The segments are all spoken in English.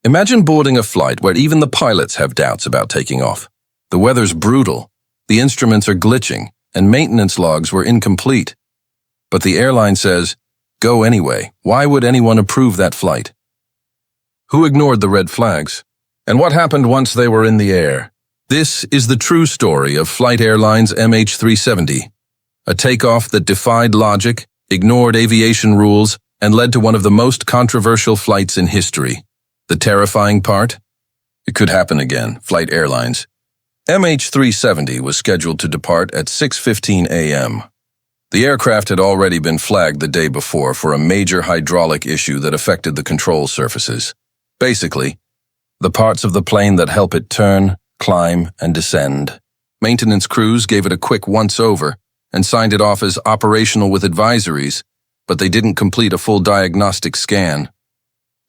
Imagine boarding a flight where even the pilots have doubts about taking off. The weather's brutal, the instruments are glitching, and maintenance logs were incomplete. But the airline says, go anyway. Why would anyone approve that flight? Who ignored the red flags? And what happened once they were in the air? This is the true story of Flight Airline's MH370, a takeoff that defied logic, ignored aviation rules, and led to one of the most controversial flights in history. The terrifying part? It could happen again. Flight Airlines. MH370 was scheduled to depart at 6:15 a.m. The aircraft had already been flagged the day before for a major hydraulic issue that affected the control surfaces. Basically, the parts of the plane that help it turn, climb, and descend. Maintenance crews gave it a quick once-over and signed it off as operational with advisories, but they didn't complete a full diagnostic scan.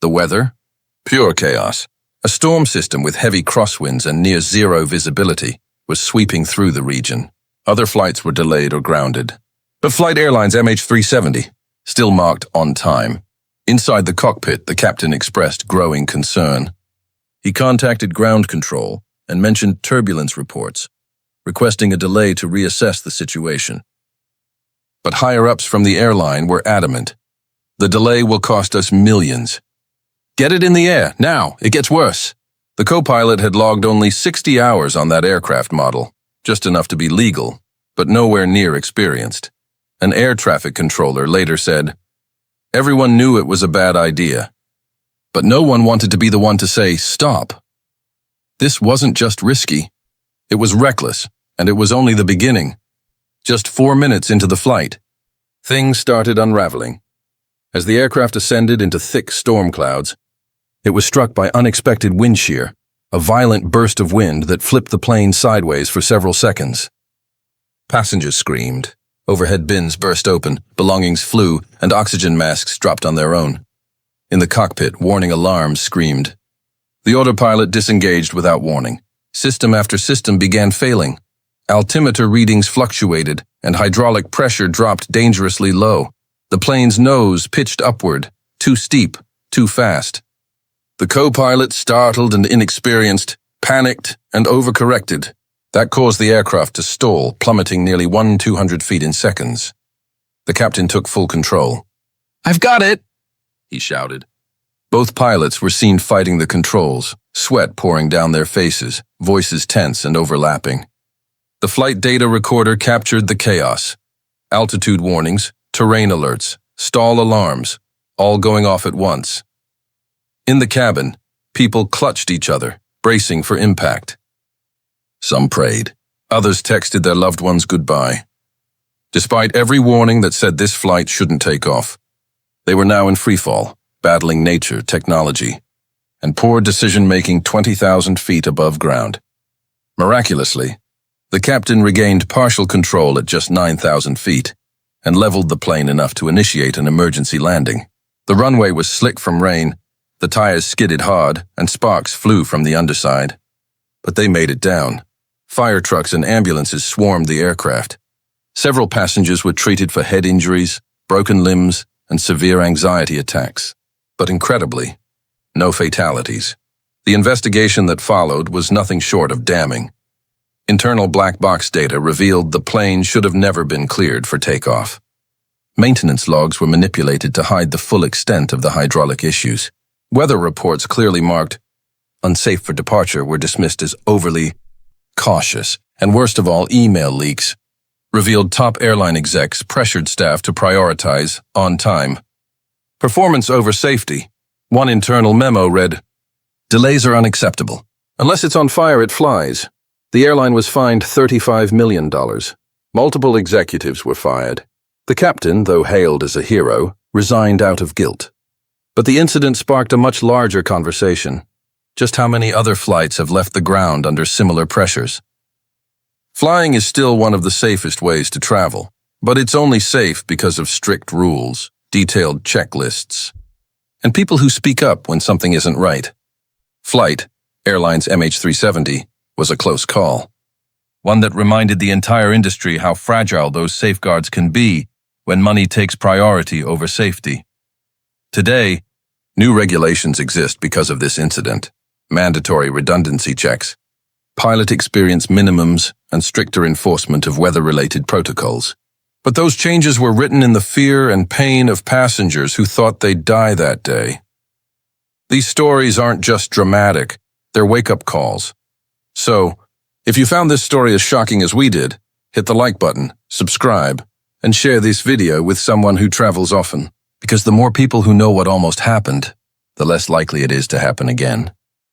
The weather? Pure chaos. A storm system with heavy crosswinds and near-zero visibility was sweeping through the region. Other flights were delayed or grounded. But Flight Airlines MH370 still marked on time. Inside the cockpit, the captain expressed growing concern. He contacted ground control and mentioned turbulence reports, requesting a delay to reassess the situation. But higher-ups from the airline were adamant. The delay will cost us millions. Get it in the air, now, it gets worse. The co-pilot had logged only 60 hours on that aircraft model, just enough to be legal, but nowhere near experienced. An air traffic controller later said, everyone knew it was a bad idea, but no one wanted to be the one to say, stop. This wasn't just risky, it was reckless, and it was only the beginning. Just 4 minutes into the flight, things started unraveling. As the aircraft ascended into thick storm clouds, it was struck by unexpected wind shear, a violent burst of wind that flipped the plane sideways for several seconds. Passengers screamed. Overhead bins burst open, belongings flew, and oxygen masks dropped on their own. In the cockpit, warning alarms screamed. The autopilot disengaged without warning. System after system began failing. Altimeter readings fluctuated, and hydraulic pressure dropped dangerously low. The plane's nose pitched upward, too steep, too fast. The co-pilot, startled and inexperienced, panicked and overcorrected. That caused the aircraft to stall, plummeting nearly 200 feet in seconds. The captain took full control. "I've got it!" he shouted. Both pilots were seen fighting the controls, sweat pouring down their faces, voices tense and overlapping. The flight data recorder captured the chaos. Altitude warnings, terrain alerts, stall alarms, all going off at once. In the cabin, people clutched each other, bracing for impact. Some prayed. Others texted their loved ones goodbye. Despite every warning that said this flight shouldn't take off, they were now in freefall, battling nature, technology, and poor decision-making 20,000 feet above ground. Miraculously, the captain regained partial control at just 9,000 feet and leveled the plane enough to initiate an emergency landing. The runway was slick from rain, the tires skidded hard, and sparks flew from the underside. But they made it down. Fire trucks and ambulances swarmed the aircraft. Several passengers were treated for head injuries, broken limbs, and severe anxiety attacks. But incredibly, no fatalities. The investigation that followed was nothing short of damning. Internal black box data revealed the plane should have never been cleared for takeoff. Maintenance logs were manipulated to hide the full extent of the hydraulic issues. Weather reports clearly marked unsafe for departure were dismissed as overly cautious, and worst of all, email leaks revealed top airline execs pressured staff to prioritize on time. Performance over safety. One internal memo read, "Delays are unacceptable. Unless it's on fire, it flies." The airline was fined $35 million. Multiple executives were fired. The captain, though hailed as a hero, resigned out of guilt. But the incident sparked a much larger conversation. Just how many other flights have left the ground under similar pressures? Flying is still one of the safest ways to travel, but it's only safe because of strict rules, detailed checklists, and people who speak up when something isn't right. Flight, Airline's MH370, was a close call. One that reminded the entire industry how fragile those safeguards can be when money takes priority over safety. Today, New regulations exist because of this incident. Mandatory redundancy checks, pilot experience minimums, and stricter enforcement of weather-related protocols. But those changes were written in the fear and pain of passengers who thought they'd die that day. These stories aren't just dramatic, they're wake-up calls. So, if you found this story as shocking as we did, hit the like button, subscribe, and share this video with someone who travels often. Because the more people who know what almost happened, the less likely it is to happen again.